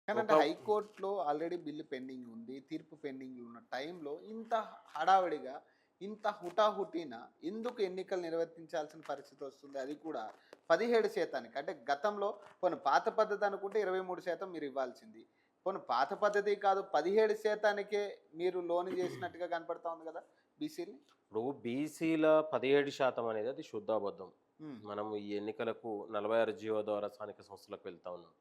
కానీ ఒక హైకోర్టులో ఆల్రెడీ బిల్లు పెండింగ్ ఉంది. తీర్పు పెండింగ్ ఉన్న టైంలో ఇంత హడావిడిగా, ఇంత హుటాహుటిన ఎందుకు ఎన్నికలు నిర్వర్తించాల్సిన పరిస్థితి వస్తుంది? అది కూడా 17% అంటే గతంలో పోనీ పాత పద్ధతి అనుకుంటే 23% మీరు ఇవ్వాల్సింది. పోనీ పాత పద్ధతి కాదు 17%కే మీరు లోన్ చేసినట్టుగా కనపడతా ఉంది కదా బీసీలని. ఇప్పుడు బీసీల 17% అనేది అది శుద్ధాబద్ధం. హ్మ్. మనం ఈ ఎన్నికలకు 46 జీవో ద్వారా స్థానిక సంస్థలకు వెళ్తా ఉన్నాం.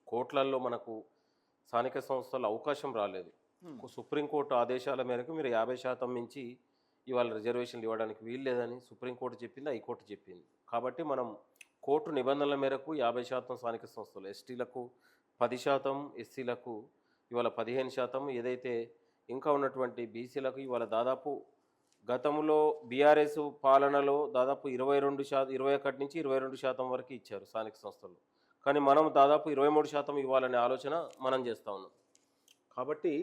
కోట్లల్లో మనకు స్థానిక సంస్థల్లో అవకాశం రాలేదు. హ్మ్. సుప్రీంకోర్టు ఆదేశాల మేరకు మీరు 50% మించి ఇవాళ రిజర్వేషన్లు ఇవ్వడానికి వీలు లేదని సుప్రీంకోర్టు చెప్పింది, హైకోర్టు చెప్పింది. కాబట్టి మనం కోర్టు నిబంధనల మేరకు 50% స్థానిక సంస్థలు, ఎస్టీలకు 10%, ఎస్సీలకు ఇవాళ 15%, ఏదైతే ఇంకా ఉన్నటువంటి బీసీలకు ఇవాళ దాదాపు గతంలో బీఆర్ఎస్ పాలనలో దాదాపు 21 నుంచి 22% వరకు ఇచ్చారు స్థానిక సంస్థలు. కానీ మనం దాదాపు 23% ఇవ్వాలనే ఆలోచన మనం చేస్తూ ఉన్నాం. కాబట్టి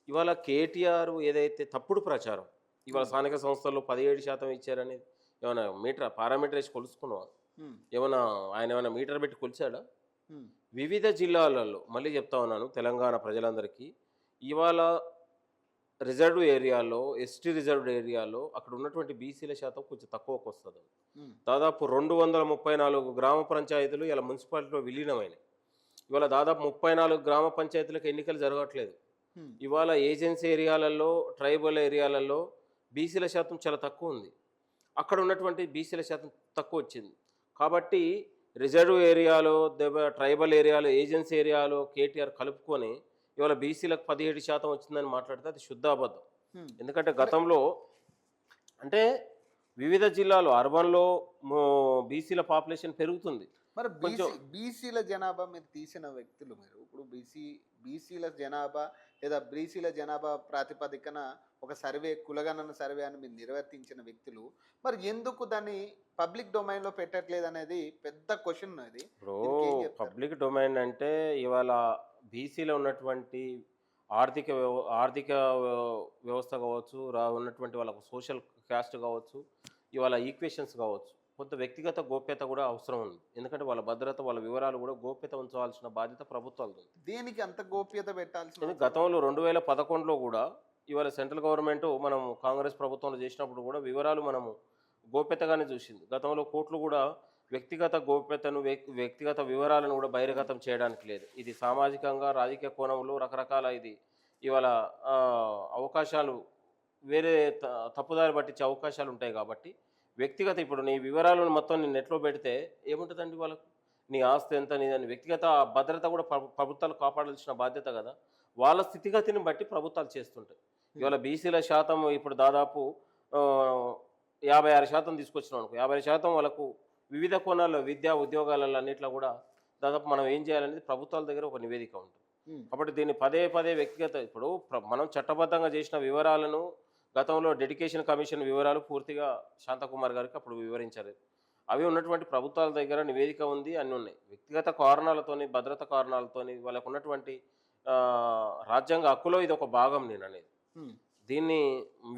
ఇవాళ కేటీఆర్ ఏదైతే తప్పుడు ప్రచారం ఇవాళ హ్మ్. స్థానిక సంస్థల్లో 17% ఇచ్చారని ఏమైనా పారామీటర్ వేసి కొలుసుకున్నావా? హ్మ్. ఏమైనా ఆయన ఏమైనా మీటర్ పెట్టి కొలిచాడా? హ్మ్. వివిధ జిల్లాలలో మళ్ళీ చెప్తా ఉన్నాను తెలంగాణ ప్రజలందరికీ, ఇవాళ రిజర్వ్డ్ ఏరియాలో, ఎస్టీ రిజర్వ్డ్ ఏరియాలో అక్కడ ఉన్నటువంటి బీసీల శాతం కొంచెం తక్కువకు వస్తుంది. హ్మ్. దాదాపు 234 గ్రామ పంచాయతీలు ఇలా మున్సిపాలిటీలో విలీనమైనాయి. ఇవాళ దాదాపు 34 గ్రామ పంచాయతీలకు ఎన్నికలు జరగట్లేదు. హ్మ్. ఇవాళ ఏజెన్సీ ఏరియాలలో, ట్రైబల్ ఏరియాలలో బీసీల శాతం చాలా తక్కువ ఉంది. అక్కడ ఉన్నటువంటి బీసీల శాతం తక్కువ వచ్చింది. కాబట్టి రిజర్వ్ ఏరియాలో, ట్రైబల్ ఏరియాలో, ఏజెన్సీ ఏరియాలో కేటీఆర్ కలుపుకొని ఇవాళ బీసీలకు 17% వచ్చిందని మాట్లాడితే అది శుద్ధాబద్ధం. హ్మ్. ఎందుకంటే మరి గతంలో అంటే వివిధ జిల్లాలు అర్బన్‌లో బీసీల పాపులేషన్ పెరుగుతుంది. మరి కొంచెం బీసీల జనాభా మీరు తీసిన వ్యక్తులు మీరు. ఇప్పుడు బీసీల జనాభా లేదా బీసీల జనాభా ప్రాతిపదికన ఒక సర్వే కులగణన సర్వే అని మీరు నిర్వర్తించిన వ్యక్తులు మరి ఎందుకు దాన్ని పబ్లిక్ డొమైన్‌లో పెట్టట్లేదనేది పెద్ద క్వెషన్ అది. ఇప్పుడు దీనికేం చెప్తారు? పబ్లిక్ డొమైన్ అంటే ఇవాళ బీసీలో ఉన్నటువంటి ఆర్థిక వ్యవస్థ కావచ్చు, ఉన్నటువంటి వాళ్ళకు సోషల్ క్యాస్ట్ కావచ్చు, ఇవాళ ఈక్వేషన్స్ కావచ్చు. కొంత వ్యక్తిగత గోప్యత కూడా అవసరం ఉంది. ఎందుకంటే వాళ్ళ భద్రత, వాళ్ళ వివరాలు కూడా గోప్యత ఉంచవలసిన బాధ్యత ప్రభుత్వాలది ఉంది. దేనికి అంత గోప్యత పెట్టాల్సిన ఎందుకు అవసరం? గతంలో 2011లో కూడా ఇవాళ సెంట్రల్ గవర్నమెంట్ మనం కాంగ్రెస్ ప్రభుత్వంలో చేసినప్పుడు కూడా వివరాలు మనము గోప్యతగానే చూసింది. గతంలో కోర్టులు కూడా వ్యక్తిగత గోప్యతను వ్యక్తిగత వివరాలను కూడా బహిర్గతం చేయడానికి లేదు. ఇది సామాజికంగా రాజకీయ కోణంలో రకరకాల ఇవాళ అవకాశాలు వేరే తప్పుదారి పట్టించే అవకాశాలు ఉంటాయి కాబట్టి వ్యక్తిగత ఇప్పుడు నీ వివరాలను మొత్తం నీ నెట్లో పెడితే ఏముంటుందండి వాళ్ళకు? నీ ఆస్తి ఎంత నీదని వ్యక్తిగత భద్రత కూడా ప్రభుత్వాలు కాపాడాల్సిన బాధ్యత కదా. వాళ్ళ స్థితిగతిని బట్టి ప్రభుత్వాలు చేస్తుంటాయి. హ్మ్. ఇవాళ బీసీల శాతం ఇప్పుడు దాదాపు 56% తీసుకొచ్చినాం అనుకో, 50% వాళ్ళకు వివిధ కోణాల్లో విద్యా ఉద్యోగాలలో అన్నిట్లో కూడా దాదాపు మనం ఏం చేయాలనేది ప్రభుత్వాల దగ్గర ఒక నివేదిక ఉంటుంది. హ్మ్. కాబట్టి దీన్ని పదే పదే వ్యక్తిగత ఇప్పుడు మనం చట్టబద్ధంగా చేసిన వివరాలను గతంలో డెడికేషన్ కమిషన్ వివరాలు పూర్తిగా శాంతకుమార్ గారికి అప్పుడు వివరించారు. అవి ఉన్నటువంటి ప్రభుత్వాల దగ్గర నివేదిక ఉంది, అన్నీ ఉన్నాయి. వ్యక్తిగత కారణాలతోని, భద్రత కారణాలతోని వాళ్ళకు ఉన్నటువంటి రాజ్యాంగ హక్కులో ఇది ఒక భాగం నేననేది. హ్మ్. దీన్ని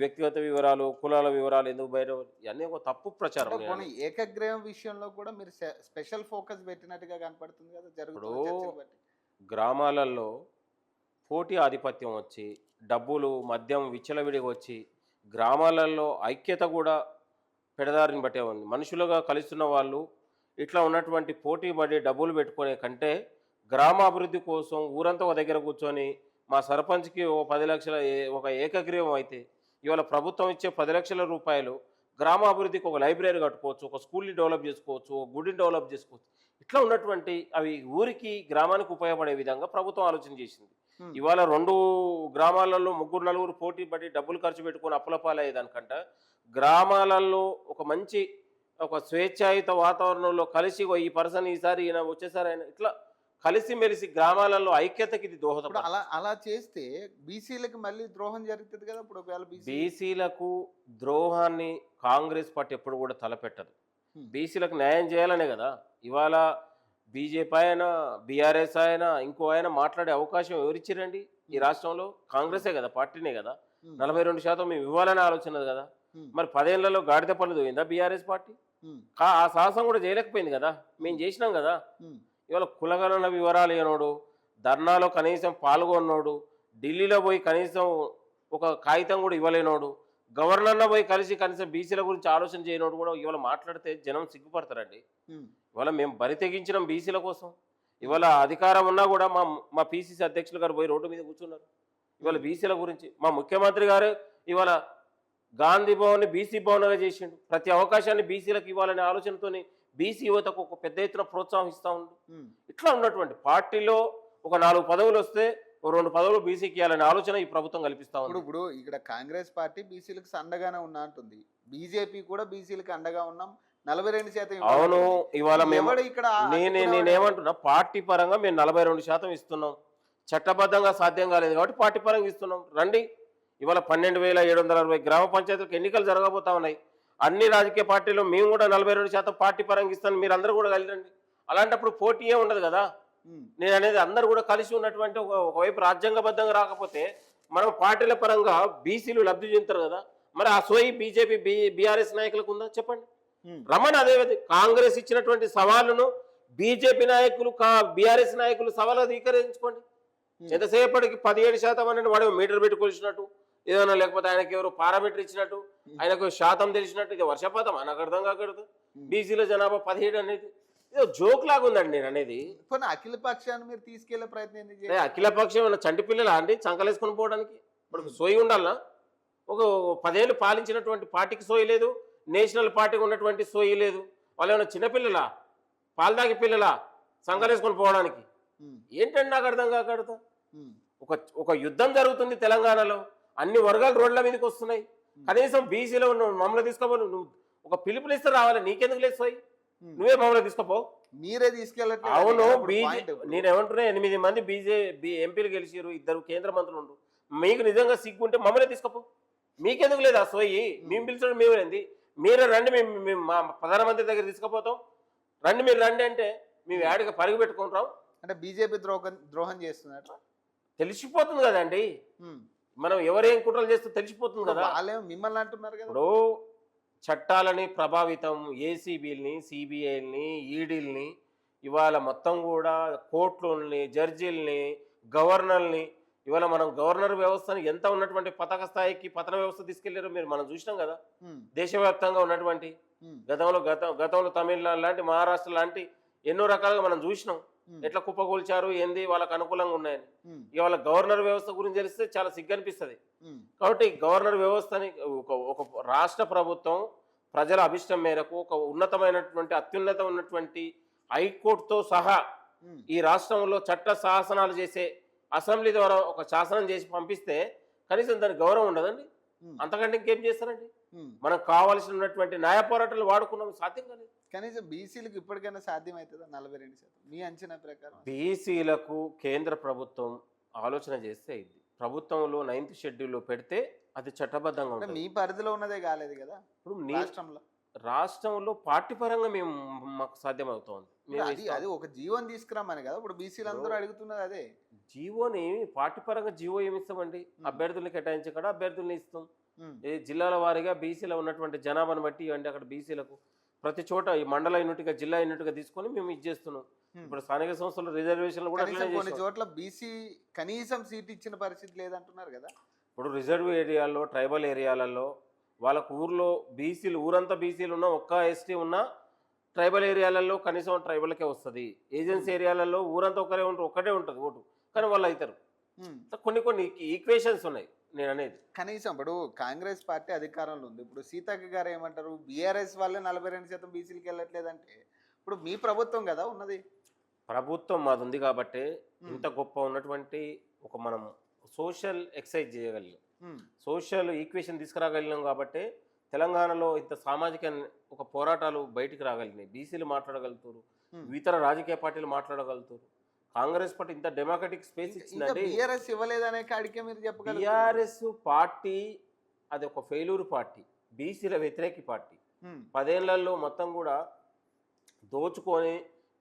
వ్యక్తిగత వివరాలు, కులాల వివరాలు ఎందుకు బయట ఇవన్నీ ఒక తప్పు ప్రచారం అంటే పోనీ నేననేది. ఏకగ్రీవం విషయంలో కూడా మీరు స్పెషల్ ఫోకస్ పెట్టినట్టుగా కనపడుతుంది కదా ఇప్పుడు జరుగుతున్న చర్చలు బట్టి. గ్రామాలలో పోటీ ఆధిపత్యం వచ్చి, డబ్బులు, మద్యం విచ్చలవిడిగా వచ్చి, గ్రామాలలో ఐక్యత కూడా పెడదారిని బట్టే ఉంది. మనుషులుగా కలుస్తున్న వాళ్ళు ఇట్లా ఉన్నటువంటి పోటీ పడి డబ్బులు పెట్టుకునే కంటే, గ్రామాభివృద్ధి కోసం ఊరంతా ఒక దగ్గర కూర్చొని, మా సర్పంచ్‌కి ఓ 10 లక్షల ఒక ఏకగ్రీవం అయితే, ఇవాళ ప్రభుత్వం ఇచ్చే 10 లక్షల రూపాయలు గ్రామాభివృద్ధికి ఒక లైబ్రరీ కట్టుకోవచ్చు, ఒక స్కూల్‌ని డెవలప్ చేసుకోవచ్చు, ఒక గుడిని డెవలప్ చేసుకోవచ్చు. ఇట్లా ఉన్నటువంటి అవి ఊరికి, గ్రామానికి ఉపయోగపడే విధంగా ప్రభుత్వం ఆలోచన చేసింది. హ్మ్. ఇవాళ 2 గ్రామాలలో ముగ్గురు, నలుగురు పోటీ పడి డబ్బులు ఖర్చు పెట్టుకొని అప్పుల పాలయ్యేదానికంటే, గ్రామాలలో ఒక మంచి ఒక స్వేచ్ఛాయుత వాతావరణంలో కలిసి ఈ పర్సన్ ఈసారి ఈయన వచ్చేసారి ఆయన ఇట్లా కలిసిమెలిసి గ్రామాలలో ఐక్యతకి ఇది ఇప్పుడు అలా దోహదపడుతుంది. అలా చేస్తే బీసీలకి మళ్ళీ ద్రోహం జరుగుతుంది కదా ఇప్పుడు ఒకవేళ బీసీ. బీసీలకు ద్రోహాన్ని కాంగ్రెస్ పార్టీ ఎప్పుడు కూడా తలపెట్టదు. హ్మ్. బీసీలకు న్యాయం చేయాలనే కదా ఇవాళ బీజేపీ అయినా, బీఆర్ఎస్ అయినా, ఇంకో ఆయన మాట్లాడే అవకాశం ఎవరిచ్చిరండి ఈ హ్మ్. రాష్ట్రంలో? హ్మ్. కాంగ్రెసే కదా, పార్టీనే కదా. హ్మ్. 42% మేము ఇవ్వాలనే ఆలోచన కదా. హ్మ్. మరి 10 ఏళ్లలో గాడిద పనులు తోయిందా బీఆర్ఎస్ పార్టీ? హ్మ్. ఆ సాహసం కూడా చేయలేకపోయింది కదా. మేము హ్మ్. చేసినాం కదా. హ్మ్. ఇవాళ కులగణన వివరాలు ఇవ్వనోడు, ధర్నాలో కనీసం పాల్గొన్నోడు, ఢిల్లీలో పోయి కనీసం ఒక కాగితం కూడా ఇవ్వలేనోడు, గవర్నర్లో పోయి కలిసి కనీసం బీసీల గురించి ఆలోచన చేయనోడు కూడా ఇవాళ మాట్లాడితే జనం సిగ్గుపడతారండి. ఉమ్, ఇవాళ మేము బరి తెగించినాం బీసీల కోసం. ఇవాళ అధికారం ఉన్నా కూడా మా మా పీసీసీ అధ్యక్షులు గారు పోయి రోడ్డు మీద కూర్చున్నారు ఇవాళ బీసీల గురించి. మా ముఖ్యమంత్రి గారు ఇవాళ గాంధీ భవన్ని బీసీ భవన్గా చేసిండు. ప్రతి అవకాశాన్ని బీసీలకు ఇవ్వాలనే ఆలోచనతోని బీసీ యువతకు ఒక పెద్ద ఎత్తున ప్రోత్సాహిస్తూ ఉండు. ఉమ్. ఇట్లా ఉన్నటువంటి పార్టీలో ఒక 4 పదవులు వస్తే ఓ 2 పదవులు బీసీకి ఇవ్వాలనే ఆలోచన ఈ ప్రభుత్వం కల్పిస్తా ఉంది. ఇప్పుడు ఇక్కడ కాంగ్రెస్ పార్టీ బీసీలకు అండగానే ఉన్నా అంటుంది, బీజేపీ కూడా బీసీలకు అండగా ఉన్నాం 42% అవును, ఇవాళ మేము ఎవడు ఇక్కడ నేనేమంటున్నా, పార్టీ పరంగా మేము 42% ఇస్తున్నాం. చట్టబద్ధంగా సాధ్యం కాలేదు కాబట్టి పార్టీ పరంగా ఇస్తున్నాం. రండి, ఇవాళ 12,760 గ్రామ పంచాయతీలకు ఎన్నికలు జరగబోతా ఉన్నాయి. అన్ని రాజకీయ పార్టీలు మేము కూడా 42% పార్టీ పరంగా ఇస్తాను, మీరు అందరూ కూడా కలిరండి. అలాంటప్పుడు పోటీయే ఉండదు కదా. నేను అనేది అందరూ కూడా కలిసి ఉన్నటువంటి ఒకవైపు రాజ్యాంగబద్ధంగా రాకపోతే మనం పార్టీల పరంగా బీసీలు లబ్ధి చెందుతారు కదా. మరి ఆ సోయి బీజేపీ బీఆర్ఎస్ నాయకులకు ఉందా చెప్పండి. రమణ అదే కాంగ్రెస్ ఇచ్చినటువంటి సవాలును బీజేపీ నాయకులు బీఆర్ఎస్ నాయకులు సవాలు స్వీకరించుకోండి. ఎంతసేపటికి 17% అనేది వాడు మీటర్ పెట్టి కొలిచినట్టు ఏదైనా, లేకపోతే ఆయనకి ఎవరు పారామీటర్ ఇచ్చినట్టు, ఆయనకు శాతం తెలిసినట్టు, ఇది వర్షపాతం నాకు అర్థం కాకూడదు. బీసీల జనాభా 17 అనేది ఏదో జోక్ లాగా ఉందండి నేను అనేది. అఖిల పక్షాన్ని మీరు తీసుకెళ్లే ప్రయత్నం అఖిల పక్షం ఏమన్నా చంటి పిల్లలా అండి చంకలేసుకొని పోవడానికి? ఇప్పుడు సోయి ఉండాలనా? ఒక 10 ఏళ్ళు పాలించినటువంటి పార్టీకి సోయి లేదు, నేషనల్ పార్టీకి ఉన్నటువంటి సోయి లేదు. వాళ్ళు ఏమన్నా చిన్నపిల్లలా, పాలదాకి పిల్లలా సంకలేసుకొని పోవడానికి? ఏంటండి నాకు అర్థం కాకూడదు. ఒక యుద్ధం జరుగుతుంది తెలంగాణలో, అన్ని వర్గాలు రోడ్ల మీదకి వస్తున్నాయి. కనీసం బీసీలో మమ్మల్ని తీసుకోపో, నువ్వు ఒక పిలుపునిస్తే రావాలి, నీకెందుకు లేదు సోయి? నువ్వే మమ్మల్ని తీసుకోపో, మీరే తీసుకెళ్ళట్లేదు. అవును, నేనేమంటున్నా 8 మంది బీజేపీ ఎంపీలు గెలిచారు, 2 కేంద్ర మంత్రులు ఉండు. మీకు నిజంగా సిగ్గుంటే మమ్మల్ని తీసుకోపో, మీకెందుకు లేదు ఆ సోయి? మేము పిలిచడం మేమేంది, మీరే రండి, మేము మా ప్రధానమంత్రి దగ్గర తీసుకుపోతాం, రండి మీరు రండి అంటే మేము యాడిగా పరుగు పెట్టుకుంటాం. అంటే బీజేపీ ద్రోహం చేస్తున్నట్టు తెలిసిపోతుంది కదండి. మనం ఎవరేం కుట్రలు చేస్తే తెలిసిపోతుంది కదా. వాళ్ళేమో మిమ్మల్ని అంటున్నారు కదా. ఇప్పుడు చట్టాలని ప్రభావితం, ఏసీబీలని, సిబిఐని, ఈడీలని, ఇవాళ మొత్తం కూడా కోర్టులని, జడ్జీలని, గవర్నర్ని, ఇవాళ మనం గవర్నర్ వ్యవస్థని ఎంత ఉన్నటువంటి పతాక స్థాయికి పతన వ్యవస్థ తీసుకెళ్లారో మనం చూసినాం కదా. దేశవ్యాప్తంగా ఉన్నటువంటి గతంలో తమిళనాడు లాంటి, మహారాష్ట్ర లాంటి ఎన్నో రకాలుగా మనం చూసినాం ఎట్లా కుప్పగొల్చారు, ఏంది వాళ్ళకు అనుకూలంగా ఉన్నాయని. ఇవాళ గవర్నర్ వ్యవస్థ గురించి తెలిస్తే చాలా సిగ్గు అనిపిస్తుంది. కాబట్టి గవర్నర్ వ్యవస్థని ఒక రాష్ట్ర ప్రభుత్వం ప్రజల అభిష్టం మేరకు ఒక ఉన్నతమైనటువంటి అత్యున్నత ఉన్నటువంటి హైకోర్టుతో సహా ఈ రాష్ట్రంలో చట్ట శాసనాలు చేసే అసెంబ్లీ ద్వారా ఒక శాసనం చేసి పంపిస్తే కనీసం దానికి గౌరవం ఉండదండి. అంతకంటే ఇంకేం చేస్తారండి? మనకు కావాల్సినటువంటి న్యాయ పోరాటాలు వాడుకున్నాం, సాధ్యం కాలేదు. కనీసం బీసీలకు ఇప్పటికైనా సాధ్యం అవుతుందా 42%? మీ అంచనా ప్రకారం బీసీలకు కేంద్ర ప్రభుత్వం ఆలోచన చేస్తే అయింది. ప్రభుత్వంలో 9th షెడ్యూల్లో పెడితే అది చట్టబద్ధంగా ఉంటుంది. మీ పరిధిలో ఉన్నదే కాలేదు కదా. ఇప్పుడు రాష్ట్రంలో పార్టీ పరంగా మాకు సాధ్యం అవుతుంది. అది ఒక జీవోని తీసుకురామని కదా ఇప్పుడు బీసీలు అందరూ అడుగుతున్నది అదే. జీవోని పార్టీ పరంగా జీవో ఏమి ఇస్తామండి? అభ్యర్థుల్ని కేటాయించే కాడ అభ్యర్థుల్ని ఇస్తాం. ఏ జిల్లాల వారీగా బీసీలో ఉన్నటువంటి జనాభాను బట్టి ఇవ్వండి. అక్కడ బీసీలకు ప్రతి చోట ఈ మండల యూనిట్గా, జిల్లా యూనిట్గా తీసుకొని మేము ఇచ్చేస్తున్నాం. ఇప్పుడు స్థానిక సంస్థలు రిజర్వేషన్లు కూడా కొన్ని చోట్ల బీసీ కనీసం సీట్ ఇచ్చిన పరిస్థితి లేదంటున్నారు కదా. ఇప్పుడు రిజర్వ్ ఏరియాల్లో, ట్రైబల్ ఏరియాలలో వాళ్ళకు ఊర్లో బీసీలు, ఊరంతా బీసీలు ఉన్నా, ఒక్క ఎస్టీ ఉన్నా ట్రైబల్ ఏరియాలలో కనీసం ట్రైబల్కే వస్తుంది. ఏజెన్సీ ఏరియాలలో ఊరంతా ఒక్కటే ఉంటుంది ఓటు, కానీ వాళ్ళు అవుతారు. కొన్ని ఈక్వేషన్స్ ఉన్నాయి నేను అనేది. కనీసం ఇప్పుడు కాంగ్రెస్ పార్టీ అధికారంలో ఉంది. ఇప్పుడు సీతక్క గారు ఏమంటారు, బీఆర్ఎస్ వాళ్ళే 42% బీసీలకి వెళ్ళట్లేదంటే ఇప్పుడు మీ ప్రభుత్వం కదా ఉన్నది. ప్రభుత్వం మాది ఉంది కాబట్టి ఇంత గొప్ప ఉన్నటువంటి ఒక మనం సోషల్ ఎక్సైజ్ చేయగలిగాం, సోషల్ ఈక్వేషన్ తీసుకురాగలిగినాం కాబట్టి తెలంగాణలో ఇంత సామాజిక ఒక పోరాటాలు బయటికి రాగలిగినాయి. బీసీలు మాట్లాడగలుగుతారు, ఇతర రాజకీయ పార్టీలు మాట్లాడగలుగుతారు. కాంగ్రెస్ పార్టీ ఇంత డెమోక్రటిక్ స్పేస్ ఇచ్చిందండి. బీఆర్ఎస్ ఇవ్వలేదనే కాడికే మీరు చెప్పగలరు. బీఆర్ఎస్ పార్టీ అది ఒక ఫెయిల్యూర్ పార్టీ, బీసీల వ్యతిరేక పార్టీ. 10 ఏళ్లలో మొత్తం కూడా దోచుకొని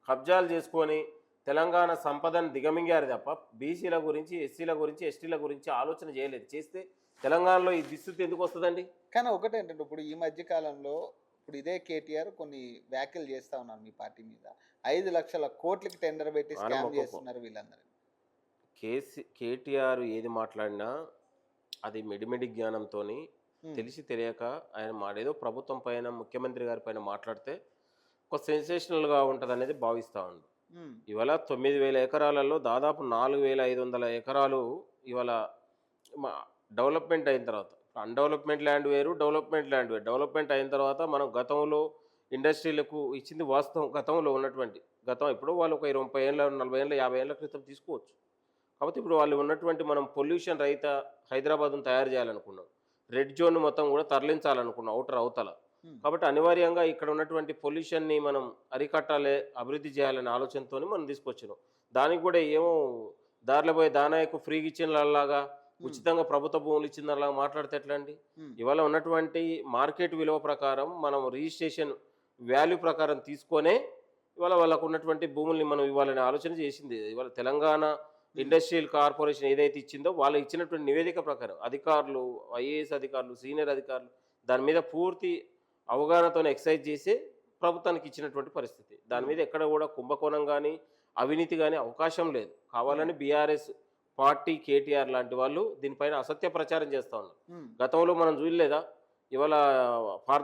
కబ్జాలు చేసుకొని తెలంగాణ సంపదను దిగమింగారు తప్ప బీసీల గురించి, ఎస్సీల గురించి, ఎస్టీల గురించి ఆలోచన చేయలేదు. చేస్తే తెలంగాణలో ఈ దుస్థితి ఎందుకు వస్తుందండి? కానీ ఒకటేంటంటే ఇప్పుడు ఈ మధ్య కాలంలో ఇప్పుడు ఇదే కేటీఆర్ కొన్ని వ్యాఖ్యలు చేస్తా ఉన్నారు మీ పార్టీ మీద. 5 లక్షల కోట్లకి టెండర్ పెట్టి స్కామ్ చేస్తున్నారు వీళ్ళందరూ. కేటీఆర్ ఏది మాట్లాడినా అది మిడిమిడి జ్ఞానంతో తెలిసి తెలియక ఆయన మాడేదో ప్రభుత్వం పైన ముఖ్యమంత్రి గారి పైన మాట్లాడితే ఒక సెన్సేషనల్గా ఉంటుంది అనేది భావిస్తూ ఉండు. ఇవాళ 9,000 ఎకరాలలో దాదాపు 4,500 ఎకరాలు ఇవాళ డెవలప్మెంట్ అయిన తర్వాత, అన్డెవలప్మెంట్ ల్యాండ్ వేరు, డెవలప్మెంట్ ల్యాండ్ వేరు. డెవలప్మెంట్ అయిన తర్వాత మనం గతంలో ఇండస్ట్రీలకు ఇచ్చింది వాస్తవం, గతంలో ఉన్నటువంటి ఇప్పుడు వాళ్ళు ఒక 30 ఏళ్ళ 40 ఏళ్ళ 50 ఏళ్ళ క్రితం తీసుకోవచ్చు. కాబట్టి ఇప్పుడు వాళ్ళు ఉన్నటువంటి మనం పొల్యూషన్ రహిత హైదరాబాద్ను తయారు చేయాలనుకున్నాం, రెడ్ జోన్ మొత్తం కూడా తరలించాలనుకున్నాం అవుటర్ అవతల. కాబట్టి అనివార్యంగా ఇక్కడ ఉన్నటువంటి పొల్యూషన్ని మనం అరికట్టాలి, అభివృద్ధి చేయాలనే ఆలోచనతో మనం తీసుకొచ్చినాం. దానికి కూడా ఏమో దారిలో పోయి దానాయకు ఫ్రీగా ఇచ్చినలాగా ఉచితంగా ప్రభుత్వ భూములు ఇచ్చిందలా మాట్లాడితే ఎట్లా అండి? ఇవాళ ఉన్నటువంటి మార్కెట్ విలువ ప్రకారం మనం రిజిస్ట్రేషన్ వాల్యూ ప్రకారం తీసుకొనే ఇవాళ వాళ్ళకు ఉన్నటువంటి భూముల్ని మనం ఇవ్వాలనే ఆలోచన చేసింది. ఇవాళ తెలంగాణ ఇండస్ట్రియల్ కార్పొరేషన్ ఏదైతే ఇచ్చిందో వాళ్ళు ఇచ్చినటువంటి నివేదిక ప్రకారం అధికారులు, ఐఏఎస్ అధికారులు, సీనియర్ అధికారులు దాని మీద పూర్తి అవగాహనతో ఎక్సైజ్ చేసి ప్రభుత్వానికి ఇచ్చినటువంటి పరిస్థితి. దాని మీద ఎక్కడ కూడా కుంభకోణం కానీ అవినీతి కానీ అవకాశం లేదు. కావాలని బీఆర్ఎస్ పార్టీ, కేటీఆర్ లాంటి వాళ్ళు దీనిపైన అసత్య ప్రచారం చేస్తూ ఉన్నారు. గతంలో మనం చూడలేదా? ఇవాళ